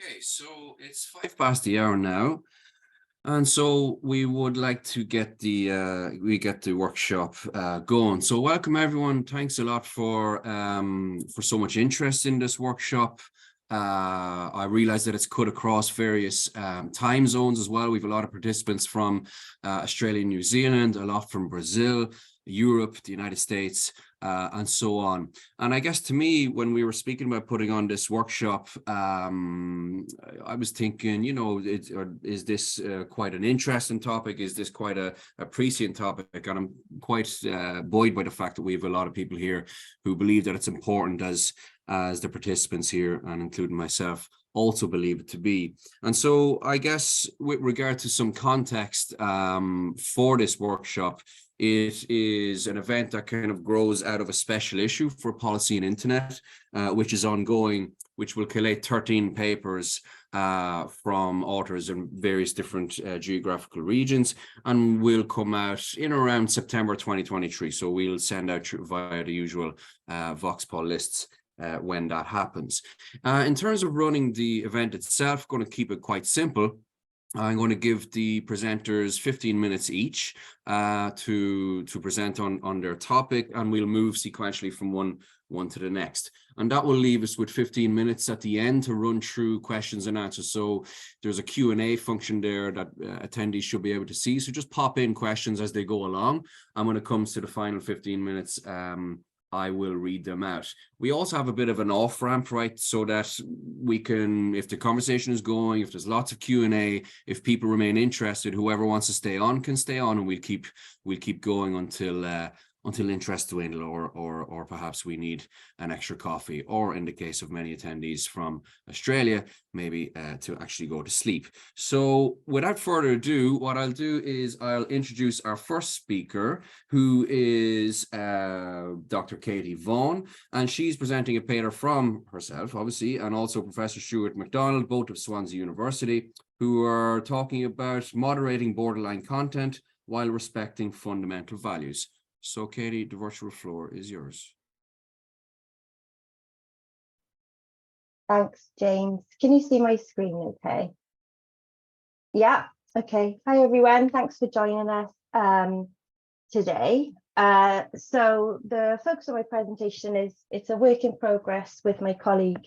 Okay, so it's 5 past the hour now, and so we would like to get the workshop going. So welcome everyone. Thanks a lot for so much interest in this workshop. I realize that it's cut across various time zones as well. We have a lot of participants from Australia and New Zealand, a lot from Brazil, Europe, the United States, and so on. And I guess to me, when we were speaking about putting on this workshop, I was thinking, is this quite an interesting topic? Is this quite a prescient topic? And I'm quite buoyed by the fact that we have a lot of people here who believe that it's important as the participants here, and including myself, also believe it to be. And so I guess with regard to some context for this workshop, it is an event that kind of grows out of a special issue for policy and internet, which is ongoing, which will collate 13 papers from authors in various different geographical regions, and will come out in around September 2023. So we'll send out via the usual VOX-Pol lists when that happens. In terms of running the event itself, going to keep it quite simple. I'm going to give the presenters 15 minutes each to present on their topic, and we'll move sequentially from one to the next. And that will leave us with 15 minutes at the end to run through questions and answers. So there's a Q&A function there that attendees should be able to see. So just pop in questions as they go along. And when it comes to the final 15 minutes, I will read them out. We also have a bit of an off-ramp, right? So that we can, if the conversation is going, if there's lots of Q&A, if people remain interested, whoever wants to stay on can stay on, and we'll keep going until interest dwindle, or perhaps we need an extra coffee, or in the case of many attendees from Australia, maybe to actually go to sleep. So without further ado, what I'll do is I'll introduce our first speaker, who is Dr. Katie Vaughan, and she's presenting a paper from herself, obviously, and also Professor Stuart MacDonald, both of Swansea University, who are talking about moderating borderline content while respecting fundamental values. So, Katie, the virtual floor is yours. Thanks, James. Can you see my screen okay? Yeah, okay. Hi, everyone. Thanks for joining us today. So the focus of my presentation is it's a work in progress with my colleague,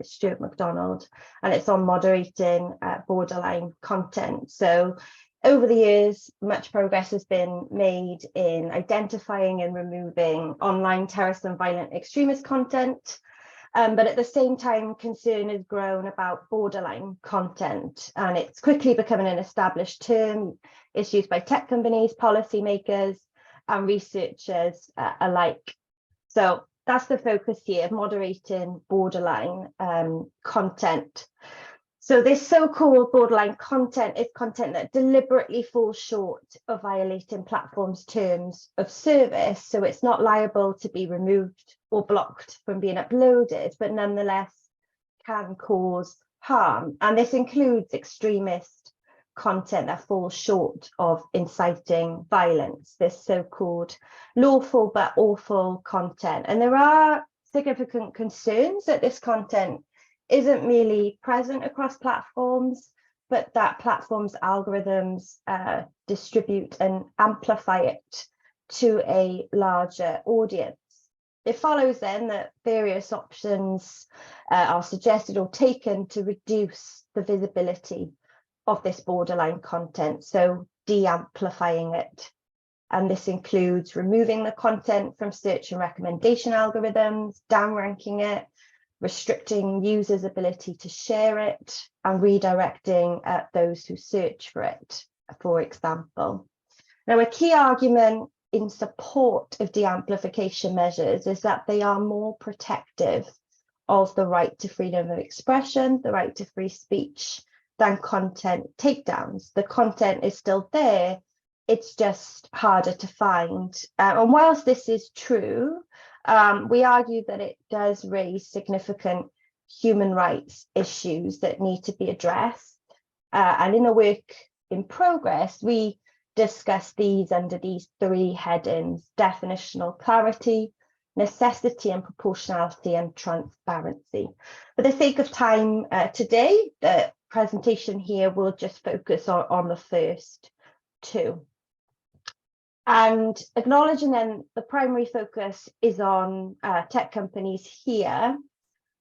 Stuart MacDonald, and it's on moderating borderline content. So over the years, much progress has been made in identifying and removing online terrorist and violent extremist content. But at the same time, concern has grown about borderline content, and it's quickly becoming an established term. It's used by tech companies, policymakers, and researchers alike. So that's the focus here, moderating borderline content. So this so-called borderline content is content that deliberately falls short of violating platforms' terms of service. So it's not liable to be removed or blocked from being uploaded, but nonetheless can cause harm. And this includes extremist content that falls short of inciting violence, this so-called lawful but awful content. And there are significant concerns that this content isn't merely present across platforms, but that platforms' algorithms distribute and amplify it to a larger audience. It follows then that various options are suggested or taken to reduce the visibility of this borderline content, so de-amplifying it. And this includes removing the content from search and recommendation algorithms, downranking it, restricting users' ability to share it, and redirecting those who search for it, for example. Now, a key argument in support of de-amplification measures is that they are more protective of the right to freedom of expression, the right to free speech, than content takedowns. The content is still there, it's just harder to find. And whilst this is true, we argue that it does raise significant human rights issues that need to be addressed. And in a work in progress, we discuss these under these three headings: definitional clarity, necessity and proportionality and transparency. For the sake of time today, the presentation here will just focus on the first two. And acknowledging then the primary focus is on tech companies here,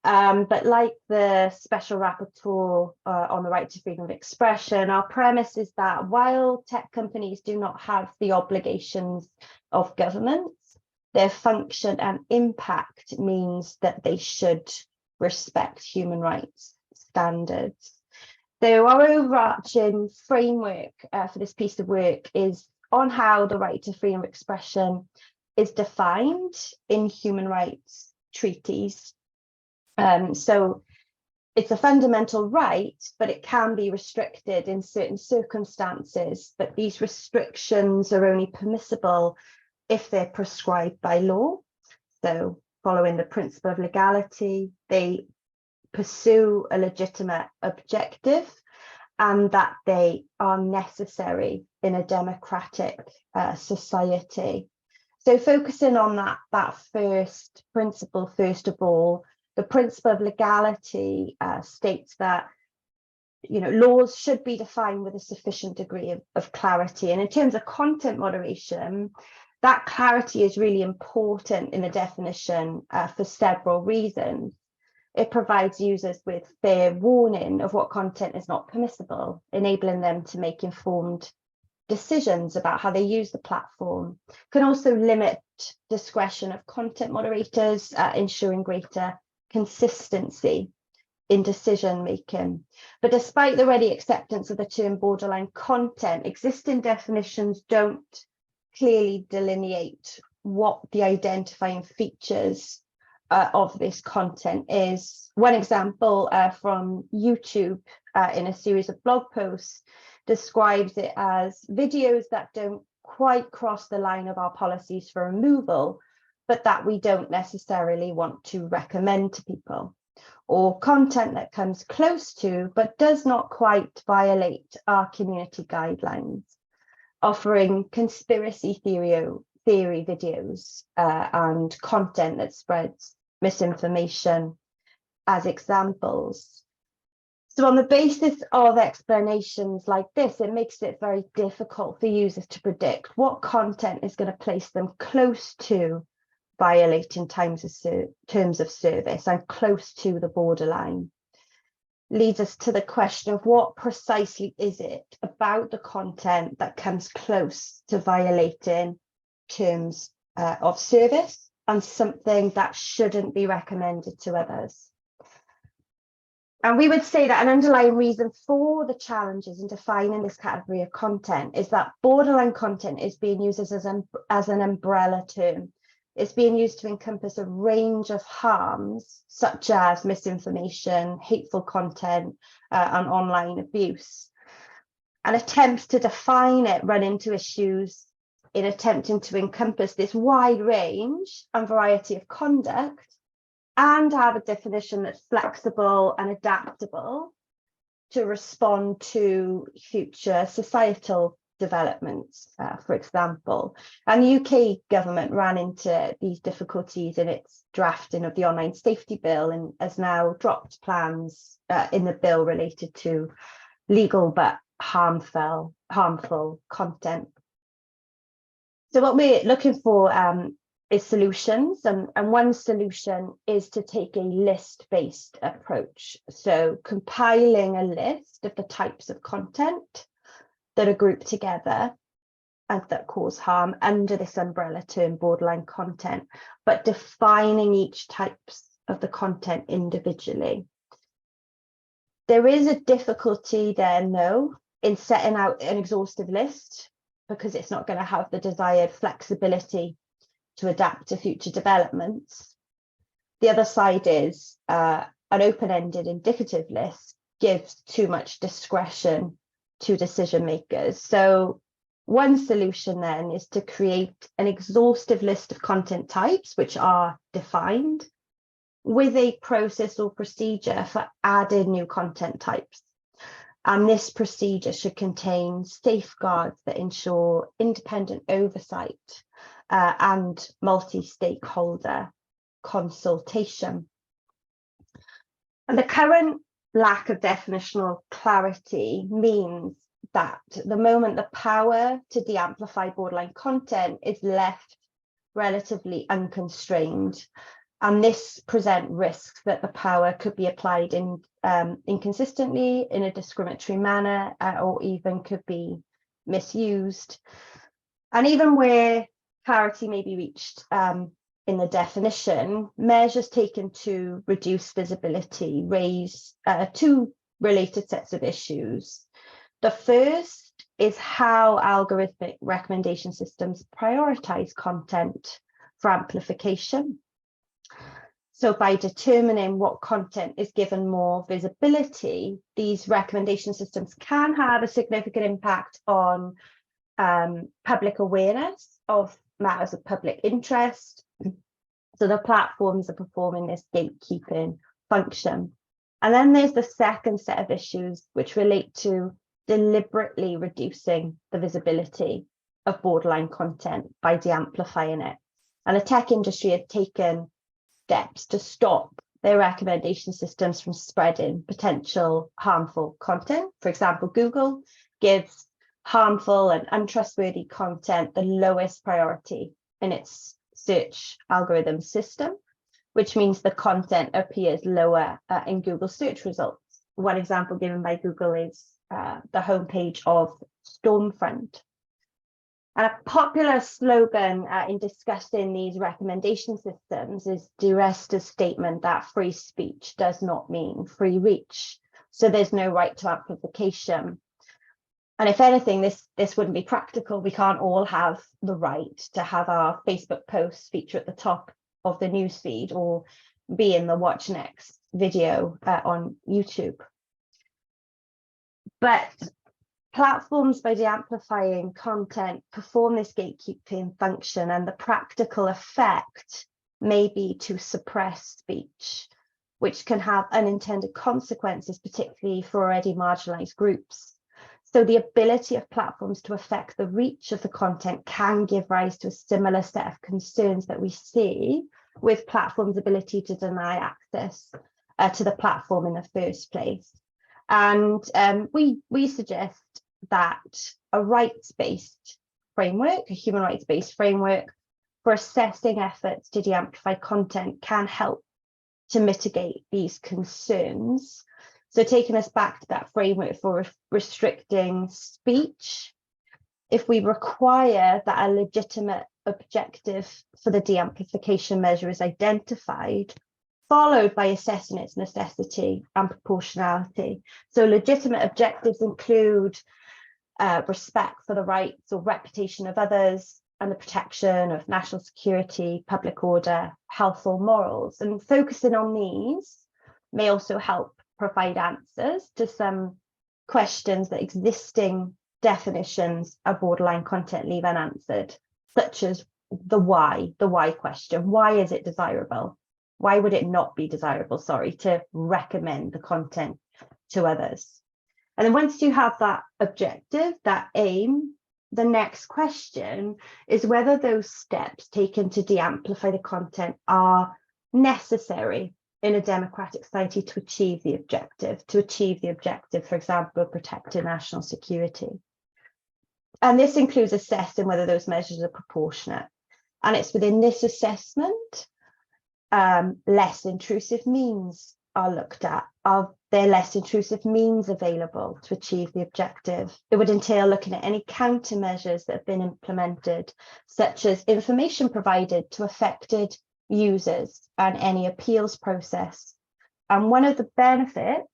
but like the special rapporteur on the right to freedom of expression, our premise is that while tech companies do not have the obligations of governments, their function and impact means that they should respect human rights standards. So our overarching framework for this piece of work is on how the right to freedom of expression is defined in human rights treaties. So it's a fundamental right, but it can be restricted in certain circumstances, but these restrictions are only permissible if they're prescribed by law. So following the principle of legality, they pursue a legitimate objective and that they are necessary in a democratic society. So focusing on that first principle, first of all, the principle of legality states that laws should be defined with a sufficient degree of clarity. And in terms of content moderation, that clarity is really important in the definition for several reasons. It provides users with fair warning of what content is not permissible, enabling them to make informed decisions about how they use the platform. It can also limit discretion of content moderators, ensuring greater consistency in decision making. But despite the ready acceptance of the term borderline content, existing definitions don't clearly delineate what the identifying features of this content is. One example from YouTube in a series of blog posts describes it as videos that don't quite cross the line of our policies for removal, but that we don't necessarily want to recommend to people, or content that comes close to but does not quite violate our community guidelines, offering conspiracy theory videos and content that spreads misinformation as examples. So on the basis of explanations like this, it makes it very difficult for users to predict what content is going to place them close to violating terms of service and close to the borderline. Leads us to the question of what precisely is it about the content that comes close to violating terms of service and something that shouldn't be recommended to others. And we would say that an underlying reason for the challenges in defining this category of content is that borderline content is being used as an umbrella term. It's being used to encompass a range of harms, such as misinformation, hateful content, and online abuse. And attempts to define it run into issues in attempting to encompass this wide range and variety of conduct and have a definition that's flexible and adaptable to respond to future societal developments, for example. And the UK government ran into these difficulties in its drafting of the online safety bill and has now dropped plans in the bill related to legal but harmful content. So what we're looking for is solutions, and one solution is to take a list-based approach. So compiling a list of the types of content that are grouped together and that cause harm under this umbrella term borderline content, but defining each types of the content individually. There is a difficulty there, no, in setting out an exhaustive list, because it's not going to have the desired flexibility to adapt to future developments. The other side is an open-ended indicative list gives too much discretion to decision makers. So one solution then is to create an exhaustive list of content types which are defined with a process or procedure for adding new content types. And this procedure should contain safeguards that ensure independent oversight and multi-stakeholder consultation. And the current lack of definitional clarity means that the moment the power to de-amplify borderline content is left relatively unconstrained, and this present risks that the power could be applied inconsistently, in a discriminatory manner, or even could be misused. And even where clarity may be reached in the definition, measures taken to reduce visibility raise two related sets of issues. The first is how algorithmic recommendation systems prioritize content for amplification. So by determining what content is given more visibility, these recommendation systems can have a significant impact on public awareness of matters of public interest. So the platforms are performing this gatekeeping function. And then there's the second set of issues which relate to deliberately reducing the visibility of borderline content by de-amplifying it. And the tech industry has taken steps to stop their recommendation systems from spreading potential harmful content. For example, Google gives harmful and untrustworthy content the lowest priority in its search algorithm system, which means the content appears lower in Google search results. One example given by Google is the homepage of Stormfront. And a popular slogan in discussing these recommendation systems is DiResta's statement that free speech does not mean free reach. So there's no right to amplification. And if anything, this wouldn't be practical. We can't all have the right to have our Facebook posts feature at the top of the newsfeed or be in the Watch Next video on YouTube. But platforms, by de-amplifying content, perform this gatekeeping function, and the practical effect may be to suppress speech, which can have unintended consequences, particularly for already marginalized groups. So the ability of platforms to affect the reach of the content can give rise to a similar set of concerns that we see with platforms' ability to deny access to the platform in the first place. And we suggest that a rights-based framework, a human rights-based framework for assessing efforts to de-amplify content can help to mitigate these concerns. So taking us back to that framework for restricting speech, if we require that a legitimate objective for the de-amplification measure is identified, followed by assessing its necessity and proportionality. So legitimate objectives include respect for the rights or reputation of others and the protection of national security, public order, health or morals. And focusing on these may also help provide answers to some questions that existing definitions of borderline content leave unanswered, such as the why question. Why is it desirable? Why would it not be desirable, to recommend the content to others? And then once you have that objective, that aim, the next question is whether those steps taken to de-amplify the content are necessary in a democratic society to achieve the objective, for example, protecting national security. And this includes assessing whether those measures are proportionate. And it's within this assessment, less intrusive means are looked at. Are there less intrusive means available to achieve the objective? It would entail looking at any countermeasures that have been implemented, such as information provided to affected users and any appeals process. And one of the benefits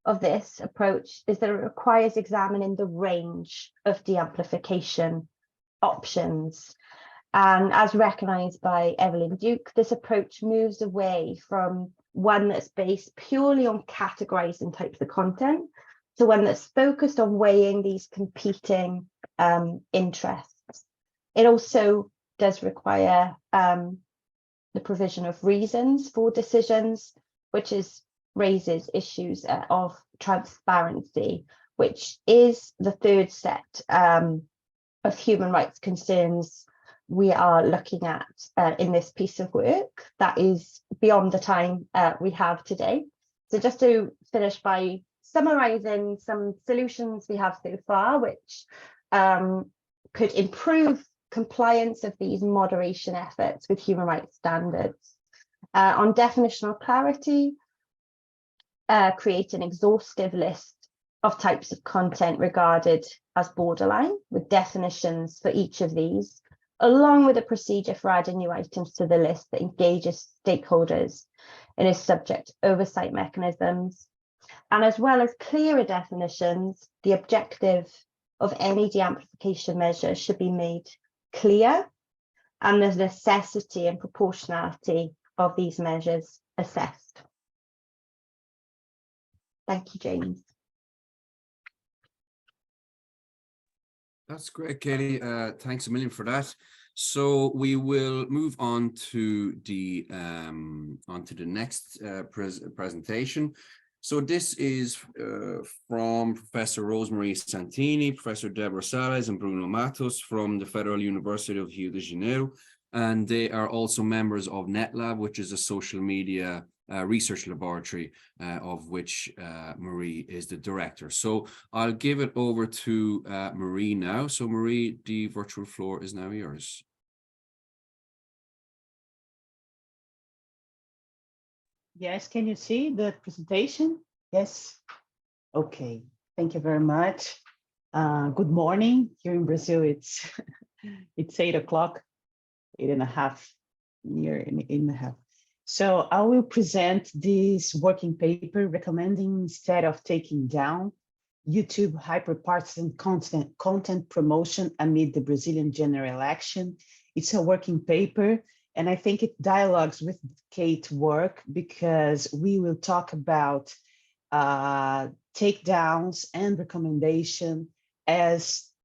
of this approach is that it requires examining the range of de-amplification options. And as recognised by Evelyn Duke, this approach moves away from one that's based purely on categorising types of content to one that's focused on weighing these competing interests. It also does require the provision of reasons for decisions, which raises issues of transparency, which is the third set of human rights concerns we are looking at in this piece of work that is beyond the time we have today. So just to finish by summarising some solutions we have so far, which could improve compliance of these moderation efforts with human rights standards. On definitional clarity, create an exhaustive list of types of content regarded as borderline, with definitions for each of these, along with a procedure for adding new items to the list that engages stakeholders in its subject oversight mechanisms. And as well as clearer definitions, the objective of any de-amplification measure should be made clear, and the necessity and proportionality of these measures assessed. Thank you, James. That's great, Katie. Thanks a million for that. So we will move on to the next presentation. So this is from Professor Rosemary Santini, Professor Deborah Sales, and Bruno Matos from the Federal University of Rio de Janeiro. And they are also members of NetLab, which is a social media research laboratory of which Marie is the director. So I'll give it over to Marie now. So Marie, the virtual floor is now yours. Yes, can you see the presentation? Yes. Okay, thank you very much. Good morning. Here in Brazil, it's 8 o'clock, 8:30, near 8:30. So I will present this working paper recommending, instead of taking down, YouTube hyperpartisan content promotion amid the Brazilian general election. It's a working paper, and I think it dialogues with Kate's work, because we will talk about takedowns and recommendation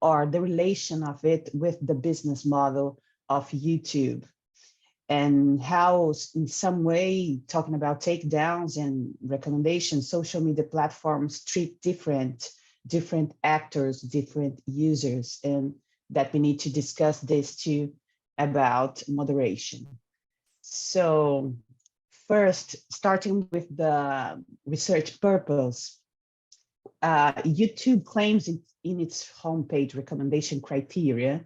or the relation of it with the business model of YouTube, and how in some way, talking about takedowns and recommendations, social media platforms treat different actors, different users, and that we need to discuss this too about moderation. So first, starting with the research purpose, YouTube claims in its homepage recommendation criteria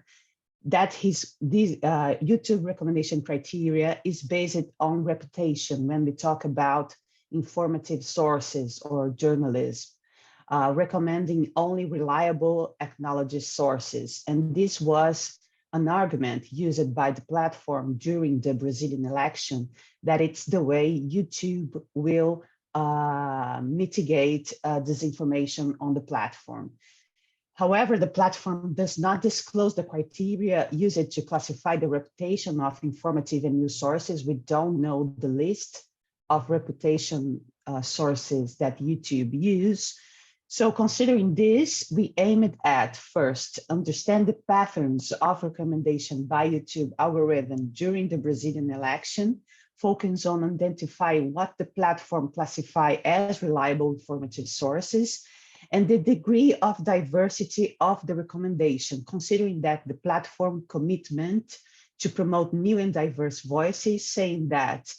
that YouTube recommendation criteria is based on reputation when we talk about informative sources or journalism, recommending only reliable, acknowledged sources. And this was an argument used by the platform during the Brazilian election, that it's the way YouTube will mitigate disinformation on the platform. However, the platform does not disclose the criteria used to classify the reputation of informative and news sources. We don't know the list of reputation sources that YouTube use. So considering this, we aimed at first understand the patterns of recommendation by YouTube algorithm during the Brazilian election, focus on identifying what the platform classify as reliable informative sources, and the degree of diversity of the recommendation, considering that the platform commitment to promote new and diverse voices, saying that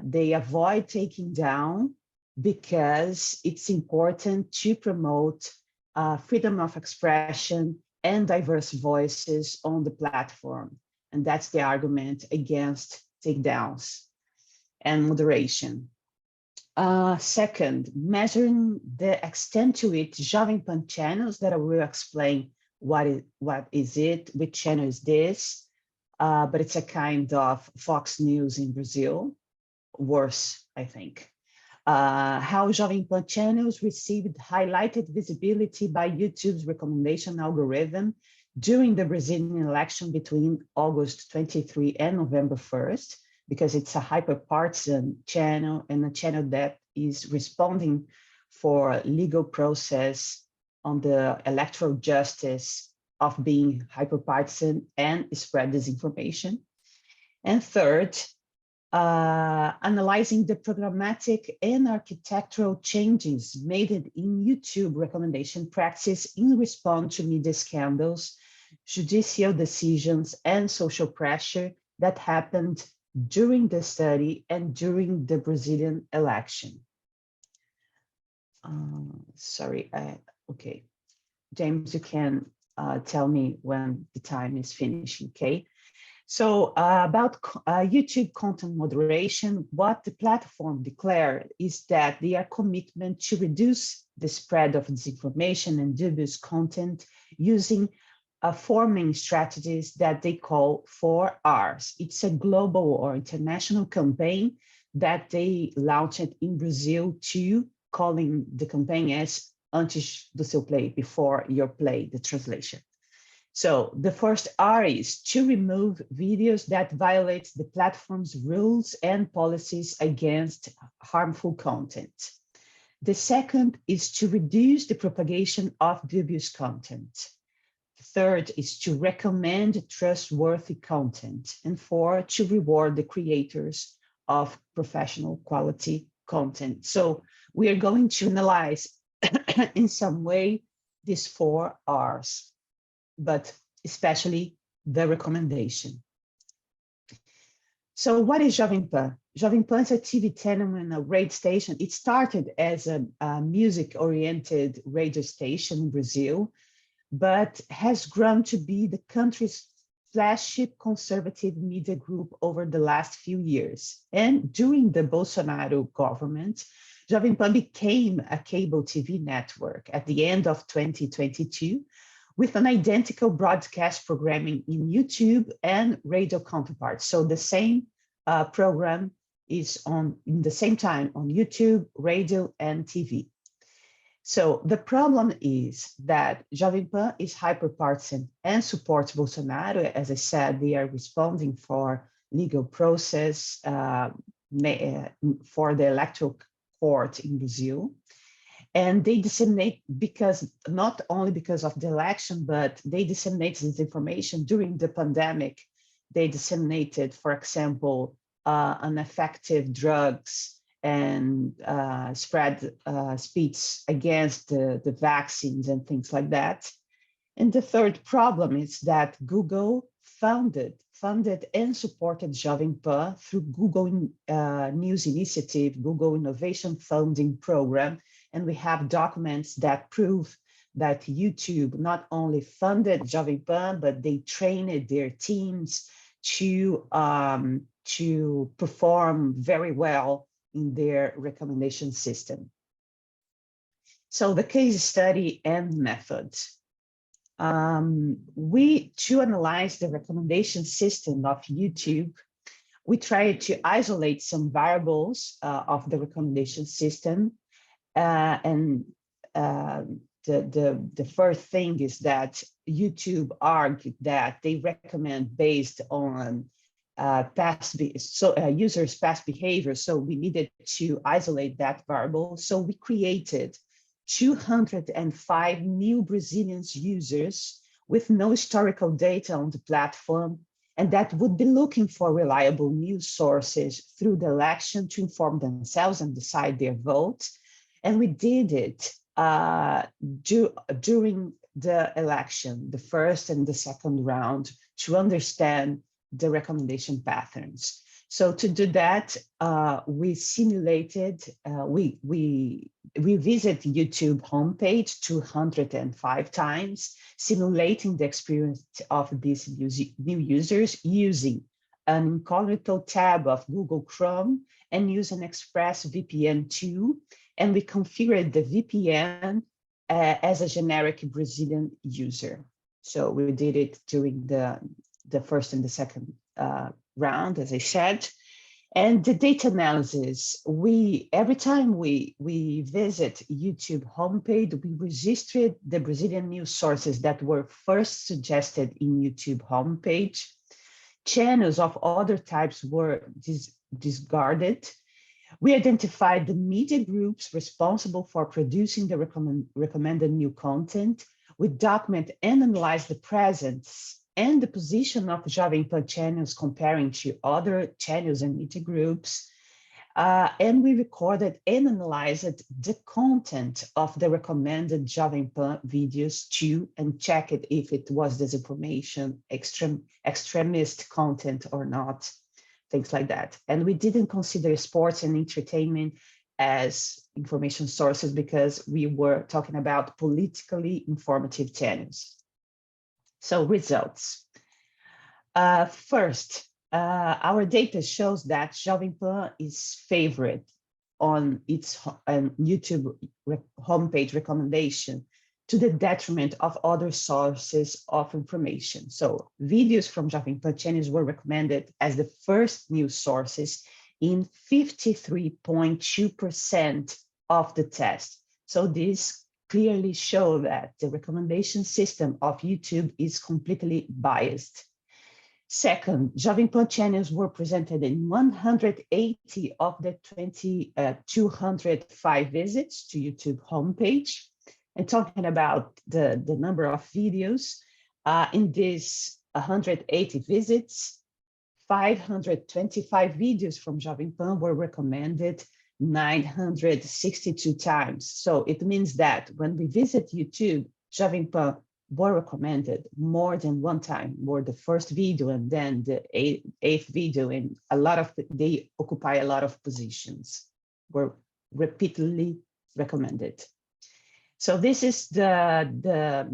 they avoid taking down because it's important to promote freedom of expression and diverse voices on the platform. And that's the argument against takedowns and moderation. Second, measuring the extent to which Jovem Pan channels, that I will explain what is it, which channel is this, but it's a kind of Fox News in Brazil, worse, I think. How Jovem Pan channels received highlighted visibility by YouTube's recommendation algorithm during the Brazilian election between August 23 and November 1st, because it's a hyper-partisan channel and a channel that is responding for legal process on the electoral justice of being hyper-partisan and spread disinformation. And third, analyzing the programmatic and architectural changes made in YouTube recommendation practice in response to media scandals judicial decisions, and social pressure that happened during the study and during the Brazilian election. Okay. James, you can tell me when the time is finishing, okay? So about YouTube content moderation, what the platform declared is that their commitment to reduce the spread of disinformation and dubious content using forming strategies that they call 4Rs. It's a global or international campaign that they launched in Brazil too, calling the campaign as antes do seu play, before your play, the translation. So the first R is to remove videos that violate the platform's rules and policies against harmful content. The second is to reduce the propagation of dubious content. The third is to recommend trustworthy content. And four, to reward the creators of professional quality content. So we are going to analyze in some way these 4 Rs, but especially the recommendation. So what is Jovem Pan? Jovem Pan is a TV channel and a radio station. It started as a music-oriented radio station in Brazil, but has grown to be the country's flagship conservative media group over the last few years. And during the Bolsonaro government, Jovem Pan became a cable TV network at the end of 2022, with an identical broadcast programming in YouTube and radio counterparts. So the same program is on in the same time on YouTube, radio, and TV. So the problem is that Jovem Pan is hyperpartisan and supports Bolsonaro. As I said, they are responding for legal process for the electoral court in Brazil. And they disseminate because not only because of the election, but they disseminate this information during the pandemic. They disseminated, for example, ineffective drugs and spread speech against the vaccines and things like that. And the third problem is that Google funded and supported Jovem Pan through Google News Initiative, Google Innovation Funding Program. And we have documents that prove that YouTube not only funded Jovem Pan, but they trained their teams to perform very well in their recommendation system. So the case study and methods. To analyze the recommendation system of YouTube, we tried to isolate some variables of the recommendation system. The first thing is that YouTube argued that they recommend based on users' past behavior. So we needed to isolate that variable. So we created 205 new Brazilian users with no historical data on the platform, and that would be looking for reliable news sources through the election to inform themselves and decide their vote. And we did it during the election, the first and the second round, to understand the recommendation patterns. So to do that, we simulated, we visit YouTube homepage 205 times, simulating the experience of these new users using an incognito tab of Google Chrome and use an Express VPN tool. And we configured the VPN as a generic Brazilian user. So we did it during the first and the second round, as I said. And the data analysis, every time we visit YouTube homepage, we registered the Brazilian news sources that were first suggested in YouTube homepage. Channels of other types were discarded. We identified the media groups responsible for producing the recommended new content. We document and analyze the presence and the position of Jovem Pan channels comparing to other channels and media groups. And we recorded and analyzed the content of the recommended Jovem Pan videos too, and checked if it was disinformation, extremist content or not, things like that. And we didn't consider sports and entertainment as information sources because we were talking about politically informative channels. So results. First, our data shows that Jovem Pan is favored on its YouTube homepage recommendation to the detriment of other sources of information. So videos from Jovem Pan channels were recommended as the first news sources in 53.2% of the test. So this clearly shows that the recommendation system of YouTube is completely biased. Second, Jovem Pan channels were presented in 180 of the 205 visits to YouTube homepage. And talking about the number of videos, in these 180 visits, 525 videos from Jovem Pan were recommended 962 times. So it means that when we visit YouTube, Jovem Pan were recommended more than one time, more the first video and then the eighth video, and they occupy a lot of positions, were repeatedly recommended. So this is the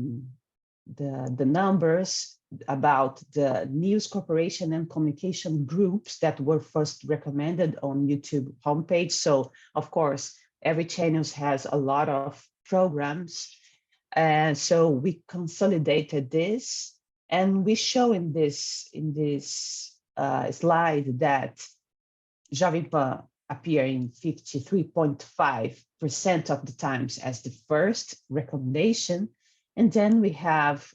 numbers about the news corporation and communication groups that were first recommended on YouTube homepage. So of course, every channel has a lot of programs. And so we consolidated this, and we show in this slide that Jovem Pan appear in 53.5% of the times as the first recommendation. And then we have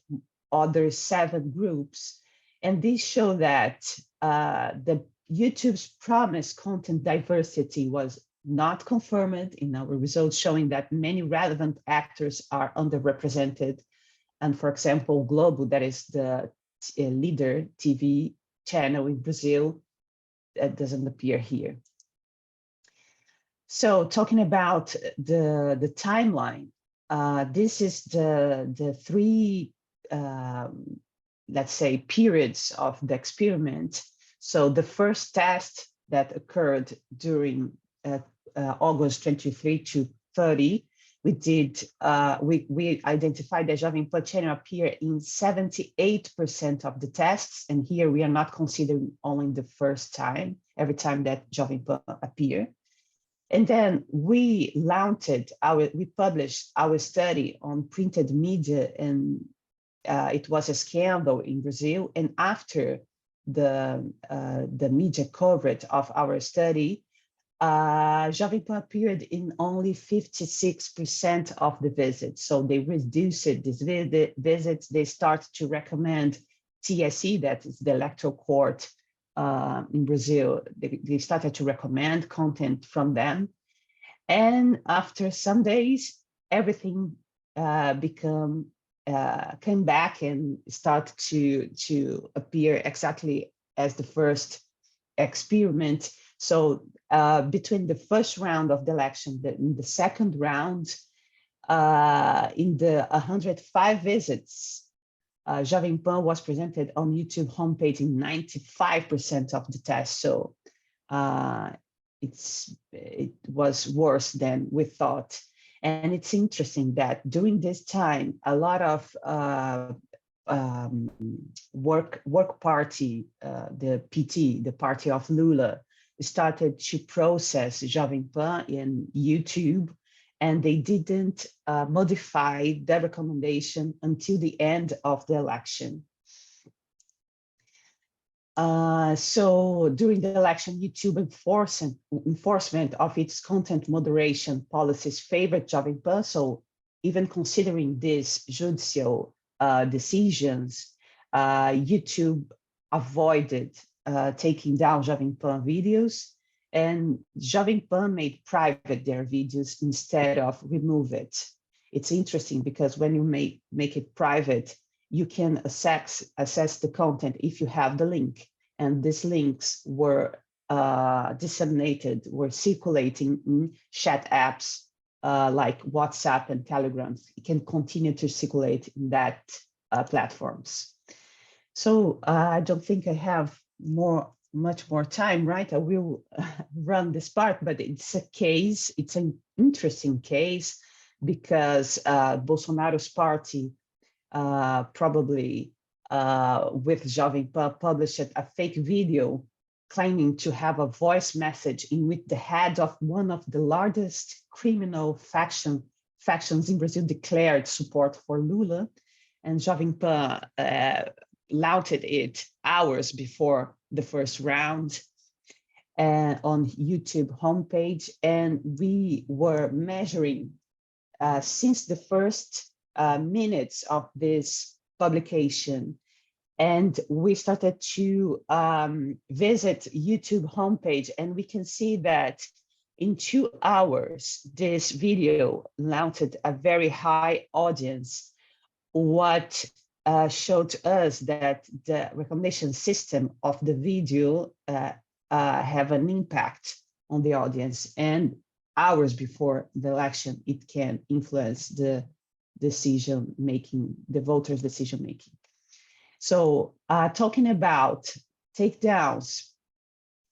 other 7 groups. And these show that the YouTube's promised content diversity was not confirmed in our results, showing that many relevant actors are underrepresented. And for example, Globo, that is the leader TV channel in Brazil, that doesn't appear here. So talking about the timeline, this is the 3, let's say, periods of the experiment. So the first test that occurred during August 23 to 30, we identified that Jovem Pan channel appear in 78% of the tests, and here we are not considering only the first time, every time that Jovem Pan appear. And then we published our study on printed media, and it was a scandal in Brazil. And after the media coverage of our study, Jovem Pan appeared in only 56% of the visits. So they reduced these visits. They start to recommend TSE, that is the electoral court in Brazil. They started to recommend content from them. And after some days, everything came back and started to appear exactly as the first experiment. So between the first round of the election and the second round, in the 105 visits, Jovem Pan was presented on YouTube homepage in 95% of the tests. So it was worse than we thought. And it's interesting that during this time, a lot of work party, the PT, the party of Lula, started to process Jovem Pan in YouTube, and they didn't modify the recommendation until the end of the election. So during the election, YouTube enforcement of its content moderation policies favored Jovem Pan. So even considering these judicial decisions, YouTube avoided taking down Jovem Pan videos, and Jovem Pan made private their videos instead of remove it. It's interesting because when you make it private, you can access the content if you have the link, and these links were disseminated or circulating in chat apps like WhatsApp and Telegram. It can continue to circulate in that platforms. So I don't think I have much more time, right? I will run this part, but it's a case, it's an interesting case because Bolsonaro's party probably with Jovem Pan published a fake video claiming to have a voice message in which the head of one of the largest criminal factions in Brazil declared support for Lula, and Jovem Pan lauded it hours before the first round on YouTube homepage. And we were measuring since the first minutes of this publication, and we started to visit YouTube homepage, and we can see that in 2 hours, this video launched a very high audience, what showed us that the recommendation system of the video have an impact on the audience, and hours before the election, it can influence the decision making, the voters' decision making. So talking about takedowns,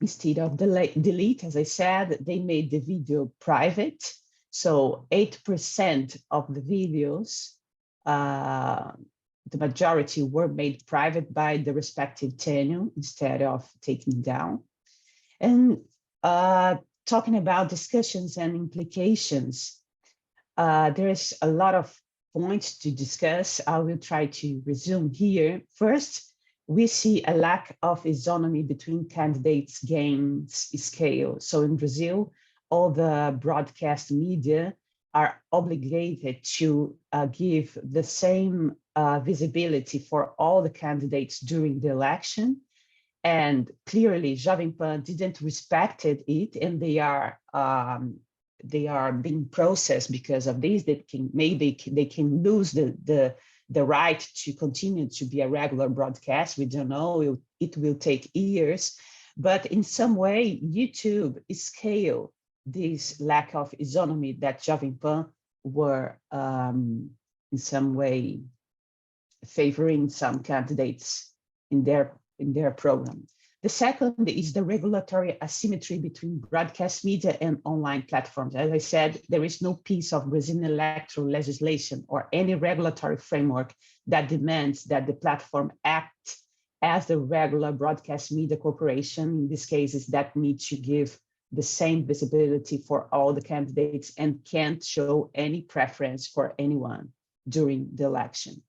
instead of delete, as I said, they made the video private. So 8% of the videos, the majority were made private by the respective channel instead of taking down. And talking about discussions and implications, there is a lot of points to discuss. I will try to resume here. First, we see a lack of isonomy between candidates' gains scale. So in Brazil, all the broadcast media are obligated to give the same visibility for all the candidates during the election. And clearly, Jovem Pan didn't respect it, and they are being processed because of this. They can lose the right to continue to be a regular broadcast. We don't know, it will take years, but in some way, YouTube scale this lack of isonomy that Jovem Pan were in some way favoring some candidates in their program. The second is the regulatory asymmetry between broadcast media and online platforms. As I said, there is no piece of Brazilian electoral legislation or any regulatory framework that demands that the platform act as the regular broadcast media corporation. In this case, is that need to give the same visibility for all the candidates and can't show any preference for anyone during the election.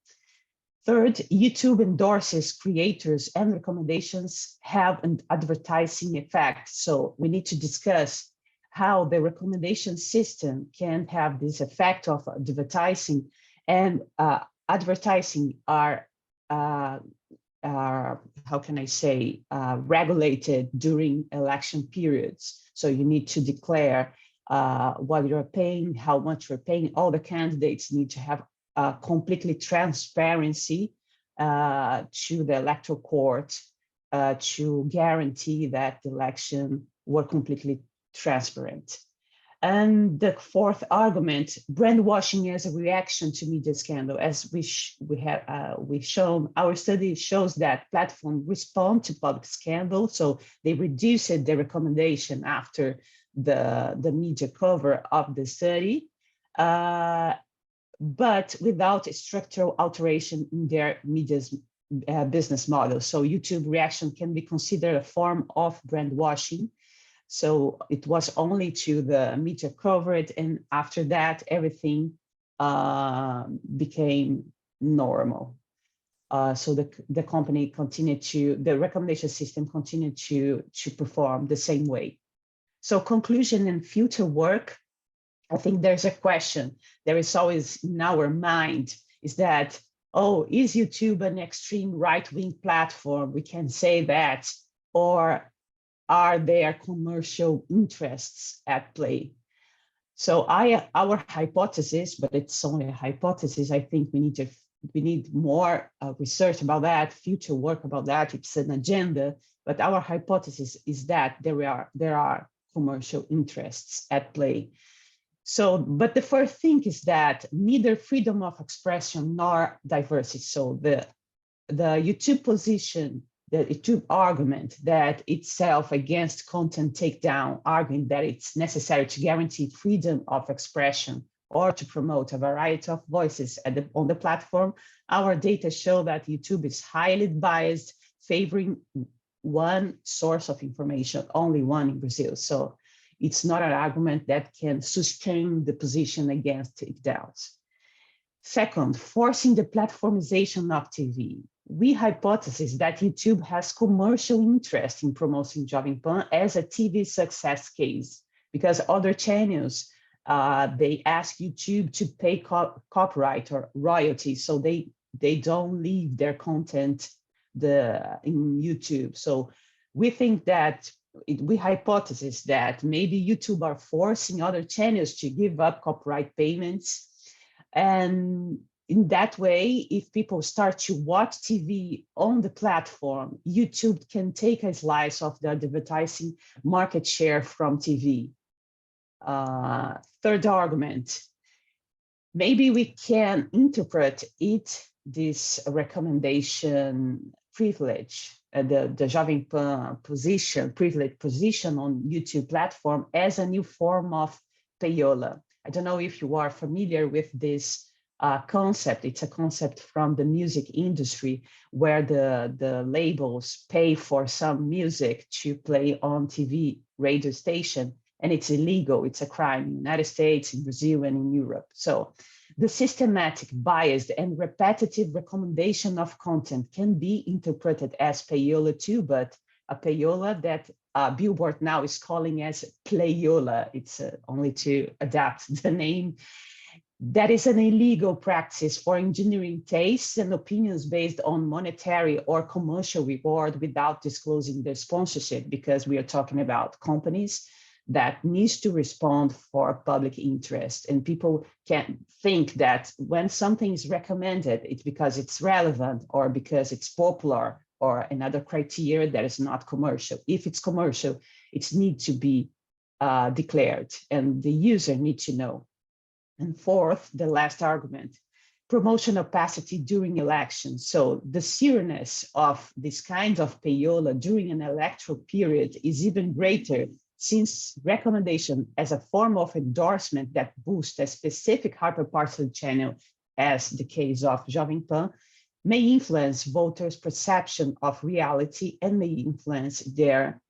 Third, YouTube endorses creators and recommendations have an advertising effect. So we need to discuss how the recommendation system can have this effect of advertising, and advertising are how can I say, regulated during election periods. So you need to declare what you're paying, how much you're paying. All the candidates need to have completely transparency to the electoral court to guarantee that the election were completely transparent. And the fourth argument, brandwashing as a reaction to media scandal. As we've shown, our study shows that platforms respond to public scandal, so they reduced the recommendation after the media cover of the study. But without a structural alteration in their media's business model. So YouTube reaction can be considered a form of brand washing. So it was only to the media coverage, and after that, everything became normal. So the company continued to, the recommendation system continued to perform the same way. So conclusion and future work, I think there's a question there is always in our mind, is that, oh, is YouTube an extreme right-wing platform? We can say that, or are there commercial interests at play? So our hypothesis, but it's only a hypothesis, I think we need more research about that, future work about that. It's an agenda But our hypothesis is that there are commercial interests at play. So, but the first thing is that neither freedom of expression nor diversity. So the YouTube position, the YouTube argument that itself against content takedown, arguing that it's necessary to guarantee freedom of expression or to promote a variety of voices on the platform, our data show that YouTube is highly biased, favoring one source of information, only one in Brazil. So it's not an argument that can sustain the position against takedowns. Second, forcing the platformization of TV. We hypothesize that YouTube has commercial interest in promoting Jovem Pan as a TV success case, because other channels, they ask YouTube to pay copyright or royalties, so they don't leave their content in YouTube. So we think that we hypothesize that maybe YouTube are forcing other channels to give up copyright payments. And in that way, if people start to watch TV on the platform, YouTube can take a slice of the advertising market share from TV. Third argument, maybe we can interpret this recommendation privilege, the Jovem Pan privileged position on YouTube platform as a new form of payola. I don't know if you are familiar with this concept. It's a concept from the music industry where the labels pay for some music to play on TV radio station, and it's illegal. It's a crime in the United States, in Brazil, and in Europe. So the systematic, biased, and repetitive recommendation of content can be interpreted as payola too, but a payola that Billboard now is calling as playola. It's only to adapt the name. That is an illegal practice for engineering tastes and opinions based on monetary or commercial reward without disclosing their sponsorship, because we are talking about companies that needs to respond for public interest. And people can think that when something is recommended, it's because it's relevant or because it's popular or another criteria that is not commercial. If it's commercial, it needs to be declared and the user needs to know. And fourth, the last argument, promotion opacity during elections. So the seriousness of this kind of payola during an electoral period is even greater, since recommendation as a form of endorsement that boosts a specific hyperpartisan channel, as the case of Jovem Pan, may influence voters' perception of reality and may influence their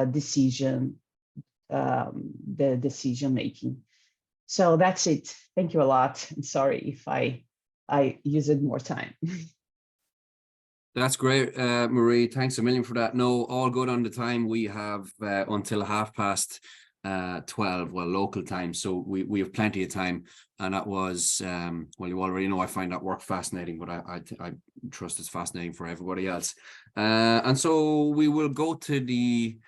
decision making. So that's it. Thank you a lot. I'm sorry if I used more time. That's great, Marie. Thanks a million for that. No, all good on the time. We have until 12:30, well, local time. So we have plenty of time. And that was, well, you already know I find that work fascinating, but I trust it's fascinating for everybody else. And so we will go to the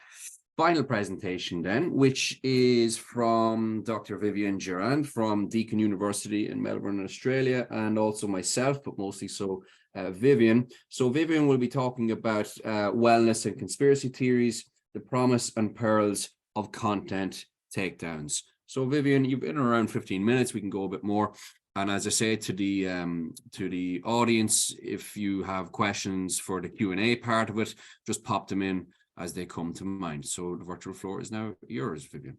final presentation then, which is from Dr. Vivian Durand from Deakin University in Melbourne, Australia, and also myself, but mostly so Vivian. So Vivian will be talking about wellness and conspiracy theories, the promise and perils of content takedowns. So Vivian, you've been around 15 minutes. We can go a bit more. And as I say to the audience, if you have questions for the Q&A part of it, just pop them in as they come to mind. So the virtual floor is now yours, Vivian.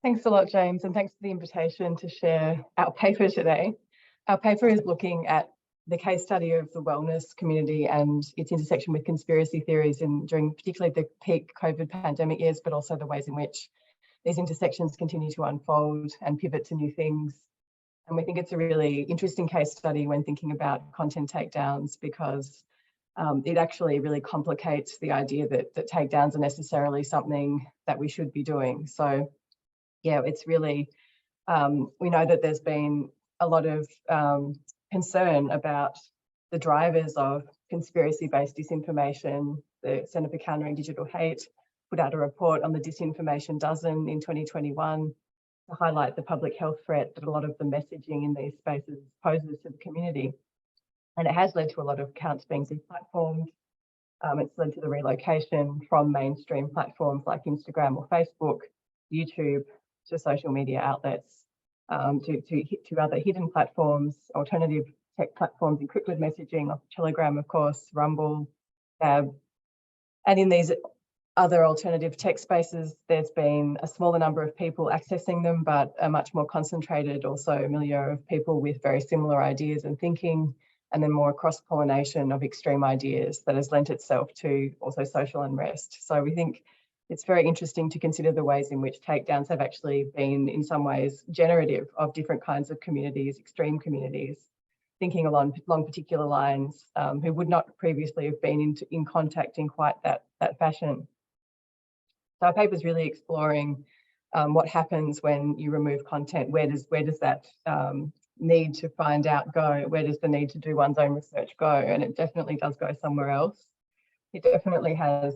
Thanks a lot, James, and thanks for the invitation to share our paper today. Our paper is looking at the case study of the wellness community and its intersection with conspiracy theories during particularly the peak COVID pandemic years, but also the ways in which these intersections continue to unfold and pivot to new things. And we think it's a really interesting case study when thinking about content takedowns, because it actually really complicates the idea that takedowns are necessarily something that we should be doing. So yeah, it's really, we know that there's been a lot of concern about the drivers of conspiracy-based disinformation. The Centre for Countering Digital Hate put out a report on the Disinformation Dozen in 2021. to highlight the public health threat that a lot of the messaging in these spaces poses to the community. And it has led to a lot of accounts being deplatformed. It's led to the relocation from mainstream platforms like Instagram or Facebook, YouTube, to social media outlets, to other hidden platforms, alternative tech platforms, encrypted messaging, like Telegram, of course, Rumble, Gab. And in these other alternative tech spaces, there's been a smaller number of people accessing them, but a much more concentrated also milieu of people with very similar ideas and thinking, and then more cross-pollination of extreme ideas that has lent itself to also social unrest. So we think it's very interesting to consider the ways in which takedowns have actually been, in some ways, generative of different kinds of communities, extreme communities, thinking along particular lines, who would not previously have been in contact in quite that fashion. So our paper is really exploring what happens when you remove content. Where does that need to find out go? Where does the need to do one's own research go? And it definitely does go somewhere else. It definitely has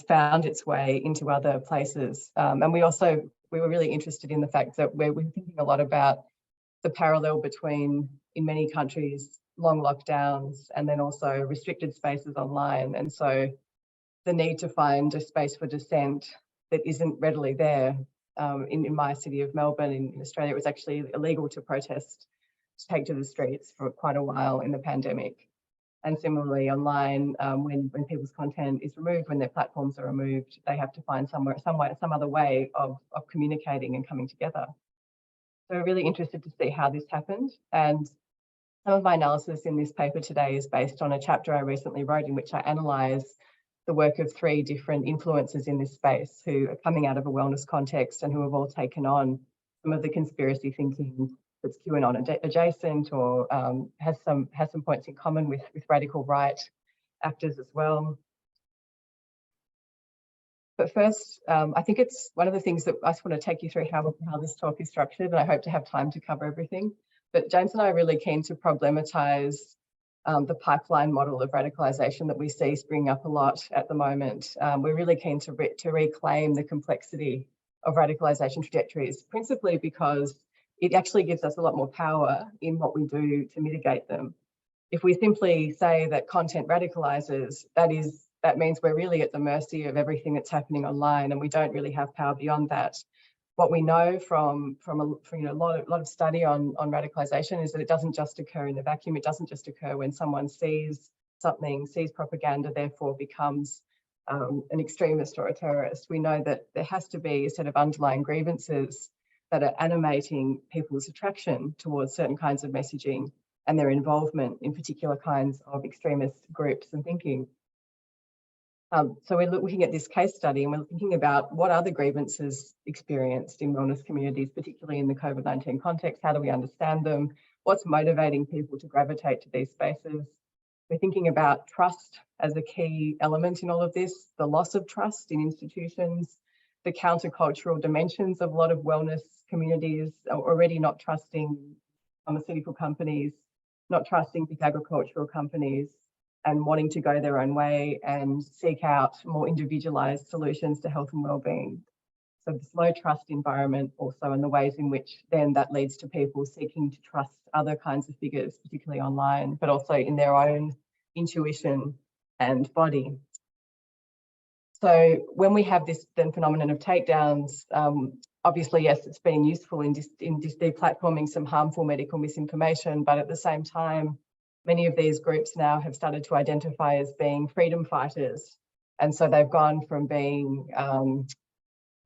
found its way into other places. And we were really interested in the fact that we're thinking a lot about the parallel between, in many countries, long lockdowns and then also restricted spaces online. And so the need to find a space for dissent that isn't readily there. In my city of Melbourne, in Australia, it was actually illegal to protest, to take to the streets for quite a while in the pandemic. And similarly online, when people's content is removed, when their platforms are removed, they have to find some other way of communicating and coming together. So we're really interested to see how this happened. And some of my analysis in this paper today is based on a chapter I recently wrote in which I analyse the work of 3 different influencers in this space who are coming out of a wellness context and who have all taken on some of the conspiracy thinking that's QAnon adjacent or has some points in common with radical right actors as well. But first, I think it's one of the things that I just want to take you through how this talk is structured, and I hope to have time to cover everything. But James and I are really keen to problematise the pipeline model of radicalisation that we see springing up a lot at the moment. We're really keen to reclaim the complexity of radicalisation trajectories, principally because it actually gives us a lot more power in what we do to mitigate them. If we simply say that content radicalises, that means we're really at the mercy of everything that's happening online, and we don't really have power beyond that. What we know from a lot of study on radicalisation is that it doesn't just occur in the vacuum. It doesn't just occur when someone sees something, sees propaganda, therefore becomes an extremist or a terrorist. We know that there has to be a set of underlying grievances that are animating people's attraction towards certain kinds of messaging and their involvement in particular kinds of extremist groups and thinking. So we're looking at this case study and we're thinking about what are the grievances experienced in wellness communities, particularly in the COVID-19 context. How do we understand them? What's motivating people to gravitate to these spaces? We're thinking about trust as a key element in all of this, the loss of trust in institutions, the countercultural dimensions of a lot of wellness communities are already not trusting pharmaceutical companies, not trusting big agricultural companies, and wanting to go their own way and seek out more individualised solutions to health and wellbeing. So this low trust environment also, and the ways in which then that leads to people seeking to trust other kinds of figures, particularly online, but also in their own intuition and body. So when we have this then phenomenon of takedowns, obviously, yes, it's been useful in deplatforming some harmful medical misinformation, but at the same time, many of these groups now have started to identify as being freedom fighters. And so they've gone from being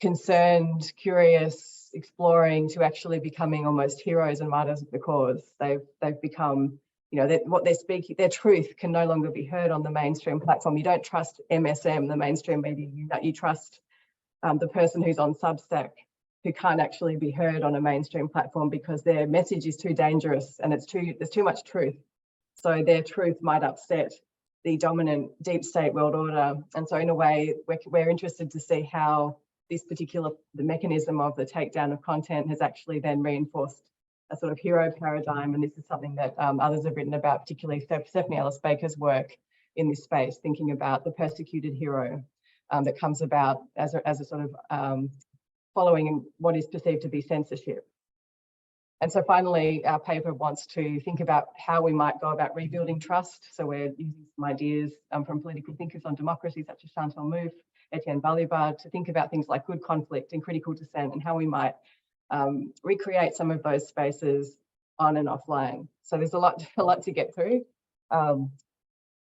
concerned, curious, exploring, to actually becoming almost heroes and martyrs of the cause. They've become, what they're speaking, their truth can no longer be heard on the mainstream platform. You don't trust MSM, the mainstream media. You trust the person who's on Substack, who can't actually be heard on a mainstream platform because their message is too dangerous and there's too much truth. So their truth might upset the dominant deep state world order. And so in a way, we're interested to see how the mechanism of the takedown of content has actually then reinforced a sort of hero paradigm. And this is something that others have written about, particularly Stephanie Ellis Baker's work in this space, thinking about the persecuted hero that comes about as a sort of following what is perceived to be censorship. And so finally, our paper wants to think about how we might go about rebuilding trust. So we're using some ideas from political thinkers on democracy, such as Chantal Mouffe, Etienne Balibar, to think about things like good conflict and critical dissent and how we might recreate some of those spaces on and offline. So there's a lot to get through.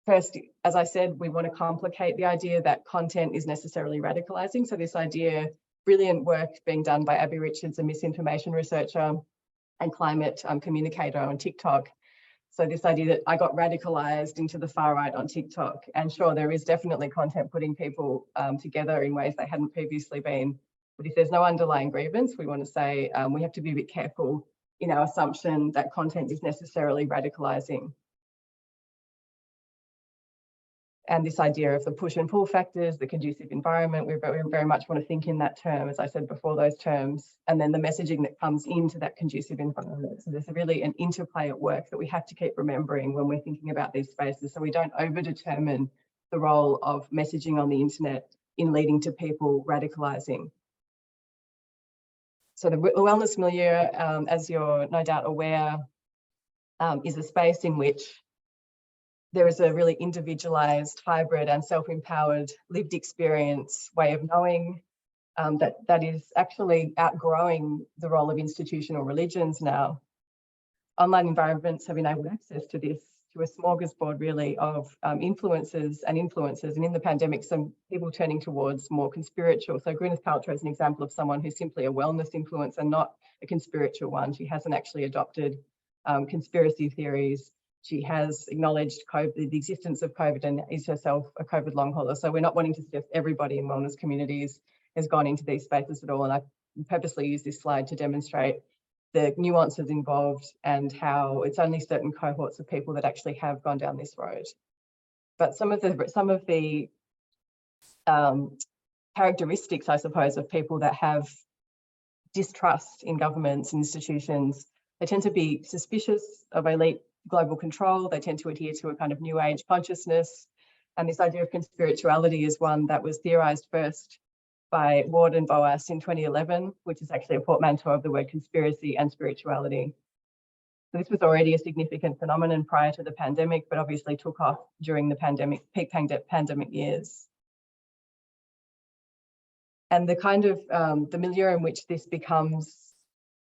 First, as I said, we want to complicate the idea that content is necessarily radicalizing. So this idea, brilliant work being done by Abby Richards, a misinformation researcher and climate communicator on TikTok. So this idea that I got radicalized into the far right on TikTok. And sure, there is definitely content putting people together in ways they hadn't previously been. But if there's no underlying grievance, we want to say we have to be a bit careful in our assumption that content is necessarily radicalizing. And this idea of the push and pull factors, the conducive environment, we very much want to think in that term, as I said before, those terms, and then the messaging that comes into that conducive environment. So there's really an interplay at work that we have to keep remembering when we're thinking about these spaces, so we don't over-determine the role of messaging on the internet in leading to people radicalizing. So the wellness milieu, as you're no doubt aware, is a space in which there is a really individualized, hybrid and self-empowered lived experience way of knowing that is actually outgrowing the role of institutional religions now. Online environments have enabled access to this, to a smorgasbord really of influences and influences, and in the pandemic, some people turning towards more conspiritual. So Gwyneth Paltrow is an example of someone who's simply a wellness influencer, not a conspiritual one. She hasn't actually adopted conspiracy theories. She has acknowledged the existence of COVID and is herself a COVID long hauler. So we're not wanting to suggest everybody in wellness communities has gone into these spaces at all. And I purposely use this slide to demonstrate the nuances involved and how it's only certain cohorts of people that actually have gone down this road. But some of the characteristics, I suppose, of people that have distrust in governments and institutions, they tend to be suspicious of elite global control. They tend to adhere to a kind of new age consciousness. And this idea of conspirituality is one that was theorized first by Ward and Boas in 2011, which is actually a portmanteau of the word conspiracy and spirituality. So this was already a significant phenomenon prior to the pandemic, but obviously took off during the peak pandemic years. And the kind of the milieu in which this becomes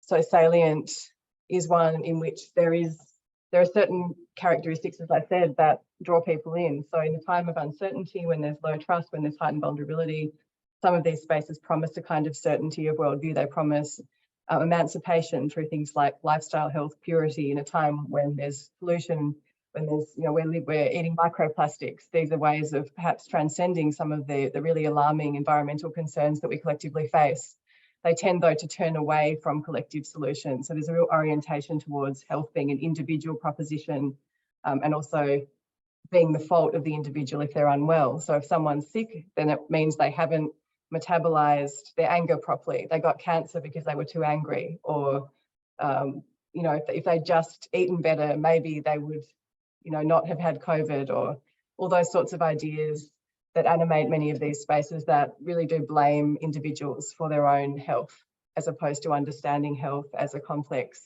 so salient is one in which there are certain characteristics, as I said, that draw people in. So in a time of uncertainty, when there's low trust, when there's heightened vulnerability, some of these spaces promise a kind of certainty of worldview. They promise emancipation through things like lifestyle, health, purity. In a time when there's pollution, when there's, we're eating microplastics. These are ways of perhaps transcending some of the really alarming environmental concerns that we collectively face. They tend, though, to turn away from collective solutions. So there's a real orientation towards health being an individual proposition, and also being the fault of the individual if they're unwell. So if someone's sick, then it means they haven't metabolized their anger properly. They got cancer because they were too angry, or if they'd just eaten better, maybe they would, not have had COVID, or all those sorts of ideas that animate many of these spaces that really do blame individuals for their own health, as opposed to understanding health as a complex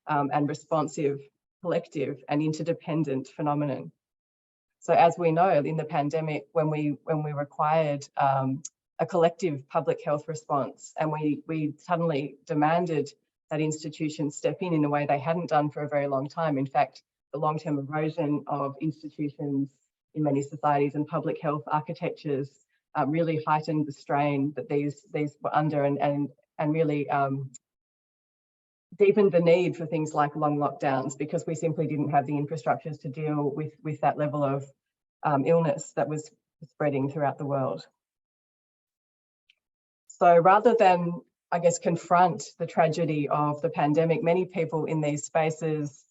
and responsive, collective and interdependent phenomenon. So as we know, in the pandemic, when we required a collective public health response, and we suddenly demanded that institutions step in a way they hadn't done for a very long time. In fact, the long-term erosion of institutions in many societies and public health architectures really heightened the strain that these were under, and really deepened the need for things like long lockdowns, because we simply didn't have the infrastructures to deal with that level of illness that was spreading throughout the world. So rather than, I guess, confront the tragedy of the pandemic, many people in these spaces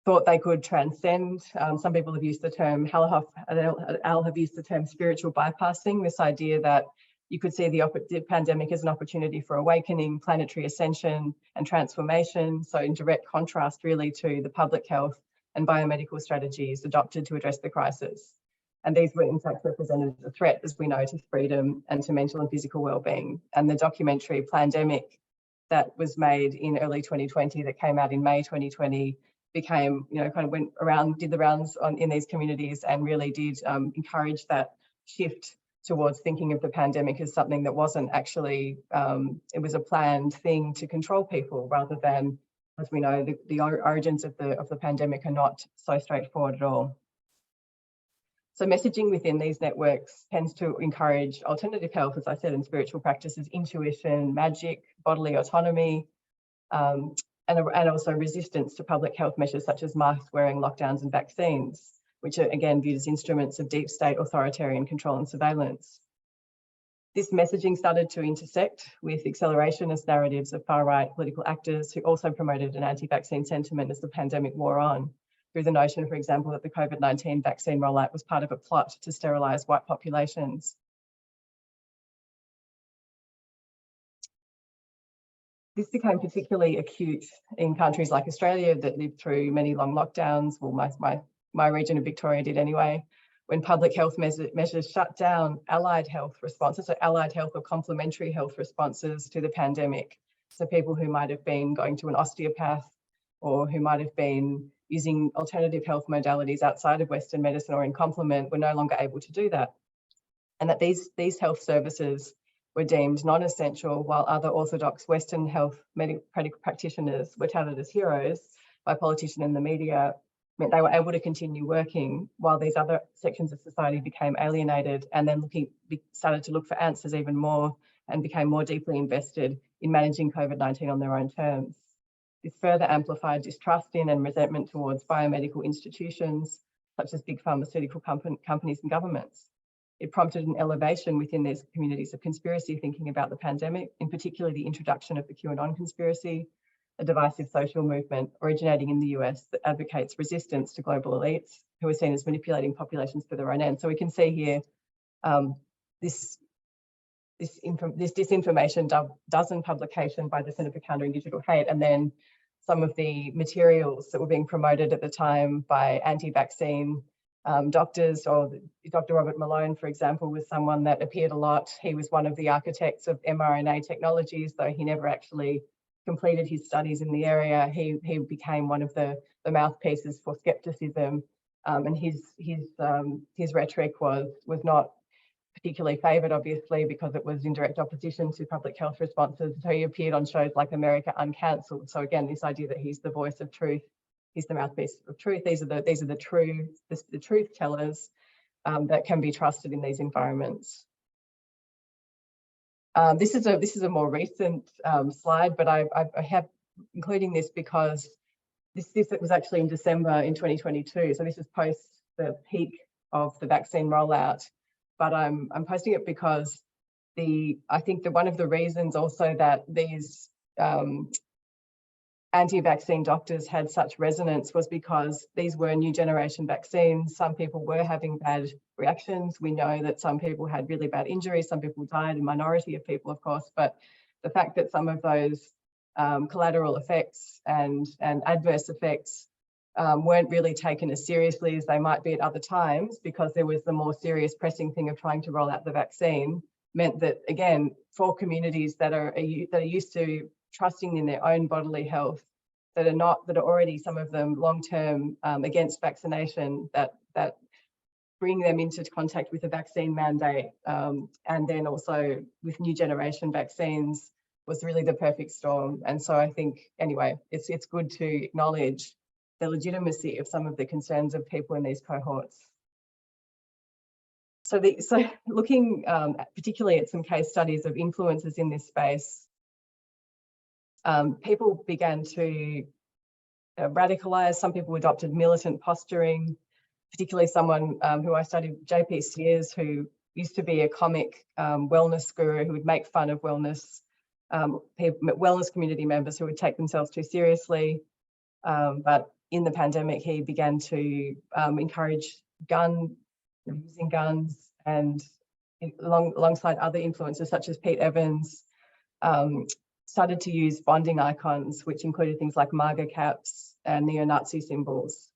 thought they could transcend. Some people have used the term, Al have used the term spiritual bypassing, this idea that you could see the pandemic as an opportunity for awakening, planetary ascension and transformation. So in direct contrast really to the public health and biomedical strategies adopted to address the crisis. And these were in fact represented as a threat, as we know, to freedom and to mental and physical well-being. And the documentary Plandemic that was made in early 2020, that came out in May 2020, became, you know, kind of went around, did the rounds in these communities, and really did encourage that shift towards thinking of the pandemic as something that wasn't actually, it was a planned thing to control people, rather than, as we know, the origins of the pandemic are not so straightforward at all. So messaging within these networks tends to encourage alternative health, as I said, and spiritual practices, intuition, magic, bodily autonomy, and also resistance to public health measures such as mask wearing, lockdowns and vaccines, which are again viewed as instruments of deep state authoritarian control and surveillance. This messaging started to intersect with accelerationist narratives of far-right political actors who also promoted an anti-vaccine sentiment as the pandemic wore on, through the notion, for example, that the COVID-19 vaccine rollout was part of a plot to sterilise white populations. This became particularly acute in countries like Australia that lived through many long lockdowns. Well, my region of Victoria did anyway, when public health measures shut down allied health responses, so allied health or complementary health responses to the pandemic. So people who might have been going to an osteopath, or who might have been using alternative health modalities outside of Western medicine or in complement, were no longer able to do that. And that these health services were deemed non-essential, while other orthodox Western health medical practitioners were touted as heroes by politicians and the media, meant they were able to continue working, while these other sections of society became alienated, and then started to look for answers even more, and became more deeply invested in managing COVID-19 on their own terms. This further amplified distrust in and resentment towards biomedical institutions, such as big pharmaceutical companies and governments. It prompted an elevation within these communities of conspiracy thinking about the pandemic, in particular the introduction of the QAnon conspiracy, a divisive social movement originating in the US that advocates resistance to global elites who are seen as manipulating populations for their own ends. So we can see here this disinformation dozen publication by the Centre for Countering Digital Hate, and then some of the materials that were being promoted at the time by anti-vaccine doctors, or Dr. Robert Malone, for example, was someone that appeared a lot. He was one of the architects of mRNA technologies, though he never actually completed his studies in the area. He became one of the mouthpieces for skepticism, and his rhetoric was not particularly favoured, obviously, because it was in direct opposition to public health responses. So he appeared on shows like America Uncancelled. So again, this idea that he's the voice of truth, he's the mouthpiece of truth. These are the truth tellers that can be trusted in these environments. This is a more recent slide, but I have including this because this was actually in December in 2022. So this is post the peak of the vaccine rollout. But I'm posting it because I think that one of the reasons also that these anti-vaccine doctors had such resonance was because these were new generation vaccines. Some people were having bad reactions. We know that some people had really bad injuries. Some people died, a minority of people, of course. But the fact that some of those collateral effects and adverse effects weren't really taken as seriously as they might be at other times, because there was the more serious pressing thing of trying to roll out the vaccine, meant that, again, for communities that are used to trusting in their own bodily health, that are already, some of them, long-term against vaccination, that bring them into contact with a vaccine mandate, and then also with new generation vaccines, was really the perfect storm. And so I think, anyway, it's good to acknowledge the legitimacy of some of the concerns of people in these cohorts. So looking particularly at some case studies of influencers in this space, people began to radicalize. Some people adopted militant posturing, particularly someone who I studied, JP Sears, who used to be a comic wellness guru who would make fun of wellness community members who would take themselves too seriously. But in the pandemic, he began to encourage using guns, and alongside other influencers such as Pete Evans, started to use bonding icons, which included things like MAGA caps and neo-Nazi symbols.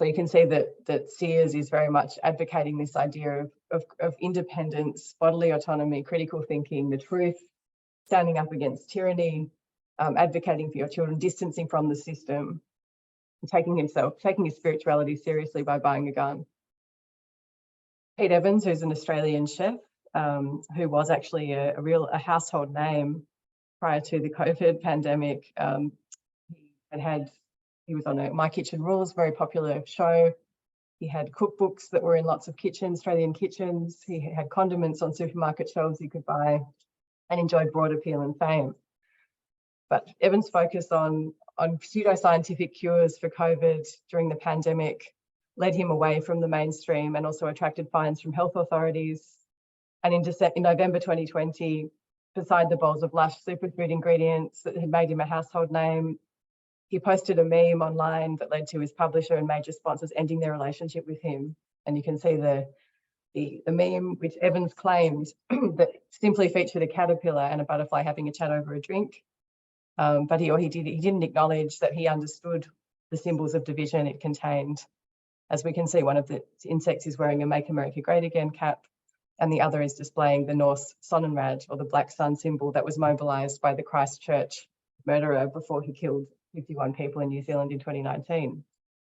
So you can see that Sears is very much advocating this idea of independence, bodily autonomy, critical thinking, the truth, standing up against tyranny, advocating for your children, distancing from the system, and taking his spirituality seriously by buying a gun. Pete Evans, who's an Australian chef, who was actually a household name prior to the COVID pandemic. He was on My Kitchen Rules, very popular show. He had cookbooks that were in lots of kitchens, Australian kitchens. He had condiments on supermarket shelves you could buy, and enjoyed broad appeal and fame. But Evans' focus on pseudoscientific cures for COVID during the pandemic led him away from the mainstream and also attracted fines from health authorities. And in November 2020, beside the bowls of Lush superfood ingredients that had made him a household name, he posted a meme online that led to his publisher and major sponsors ending their relationship with him. And you can see the meme, which Evans claimed that simply featured a caterpillar and a butterfly having a chat over a drink. But he didn't acknowledge that he understood the symbols of division it contained. As we can see, one of the insects is wearing a Make America Great Again cap, and the other is displaying the Norse Sonnenrad, or the black sun symbol that was mobilised by the Christchurch murderer before he killed 51 people in New Zealand in 2019.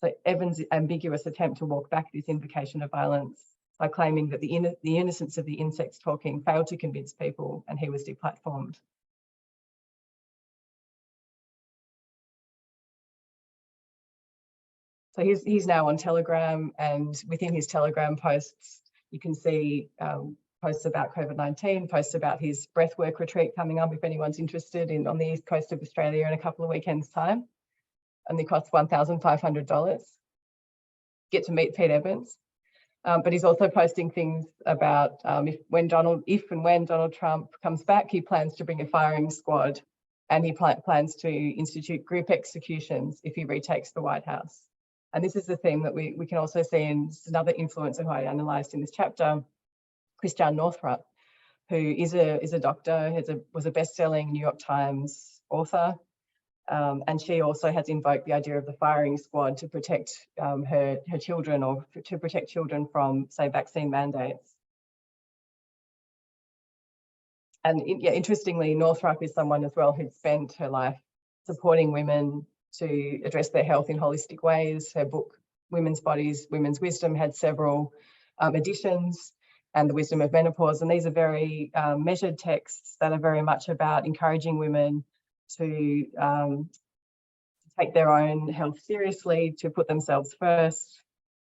So Evans' ambiguous attempt to walk back this invocation of violence by claiming that the innocence of the insects talking failed to convince people, and he was deplatformed. So he's now on Telegram, and within his Telegram posts, you can see posts about COVID-19, posts about his breathwork retreat coming up if anyone's interested on the east coast of Australia in a couple of weekends' time. And they cost $1,500. Get to meet Pete Evans. But he's also posting things about if and when Donald Trump comes back, he plans to bring a firing squad, and he plans to institute group executions if he retakes the White House. And this is the theme that we can also see in another influencer who I analysed in this chapter, Christiane Northrup, who is a doctor, was a best-selling New York Times author, and she also has invoked the idea of the firing squad to protect her children, or to protect children from, say, vaccine mandates. And interestingly, Northrup is someone as well who'd spent her life supporting women to address their health in holistic ways. Her book, Women's Bodies, Women's Wisdom, had several editions, and The Wisdom of Menopause. And these are very measured texts that are very much about encouraging women to take their own health seriously, to put themselves first,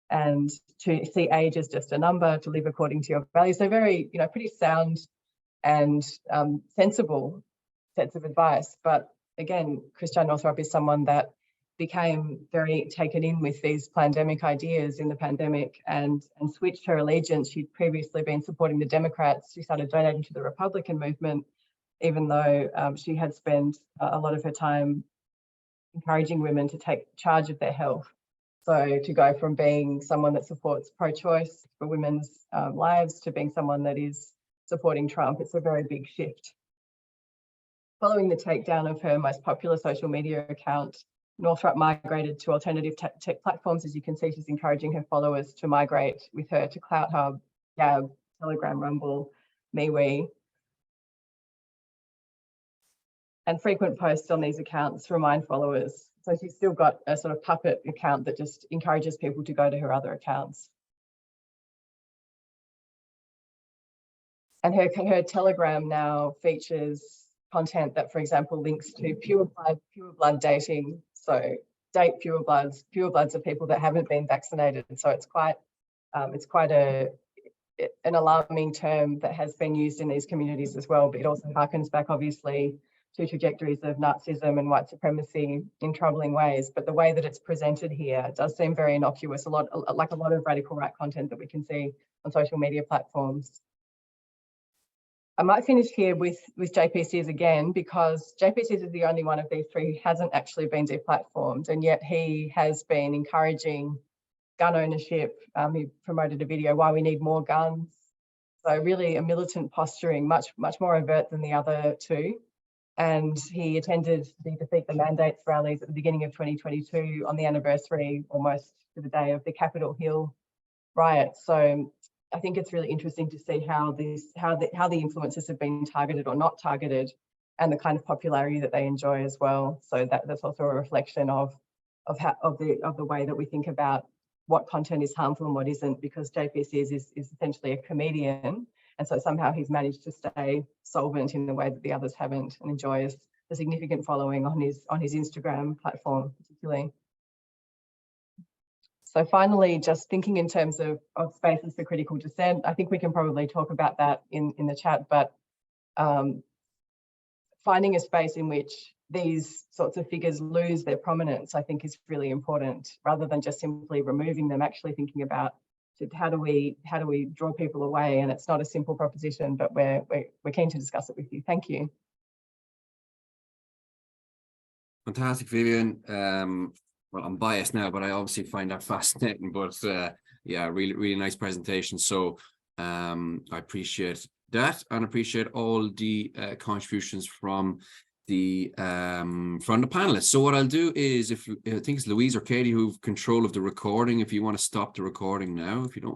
and to see age as just a number, to live according to your values. So very, pretty sound and sensible sets of advice. But again, Christiane Northrup is someone that became very taken in with these pandemic ideas in the pandemic and switched her allegiance. She'd previously been supporting the Democrats. She started donating to the Republican movement, even though she had spent a lot of her time encouraging women to take charge of their health. So to go from being someone that supports pro-choice for women's lives to being someone that is supporting Trump, it's a very big shift. Following the takedown of her most popular social media account, Northrup migrated to alternative tech platforms. As you can see, she's encouraging her followers to migrate with her to Clout Hub, Gab, Telegram, Rumble, MeWe. And frequent posts on these accounts remind followers. So she's still got a sort of puppet account that just encourages people to go to her other accounts. And her Telegram now features content that, for example, links to pure blood dating. So date pure bloods. Pure bloods are people that haven't been vaccinated. So it's quite an alarming term that has been used in these communities as well. But it also harkens back, obviously, to trajectories of Nazism and white supremacy in troubling ways. But the way that it's presented here does seem very innocuous, like a lot of radical right content that we can see on social media platforms. I might finish here with JP Sears again, because JP Sears is the only one of these three who hasn't actually been deplatformed, and yet he has been encouraging gun ownership. He promoted a video, Why We Need More Guns. So really a militant posturing, much more overt than the other two. and he attended the Defeat the Mandates rallies at the beginning of 2022 on the anniversary, almost to the day of the Capitol Hill riot. So I think it's really interesting to see how the influencers have been targeted or not targeted, and the kind of popularity that they enjoy as well. So that's also a reflection of the way that we think about what content is harmful and what isn't, because JPS is essentially a comedian, and so somehow he's managed to stay solvent in the way that the others haven't, and enjoys a significant following on his Instagram platform particularly. So finally, just thinking in terms of spaces for critical dissent, I think we can probably talk about that in the chat, but finding a space in which these sorts of figures lose their prominence, I think, is really important, rather than just simply removing them, actually thinking about how do we draw people away. And it's not a simple proposition, but we're keen to discuss it with you. Thank you. Fantastic, Vivian. Well, I'm biased now, but I obviously find that fascinating. But yeah, really nice presentation. So I appreciate that, and appreciate all the contributions from the panelists. So what I'll do is, I think it's Louise or Katie who've control of the recording. If you want to stop the recording now, if you don't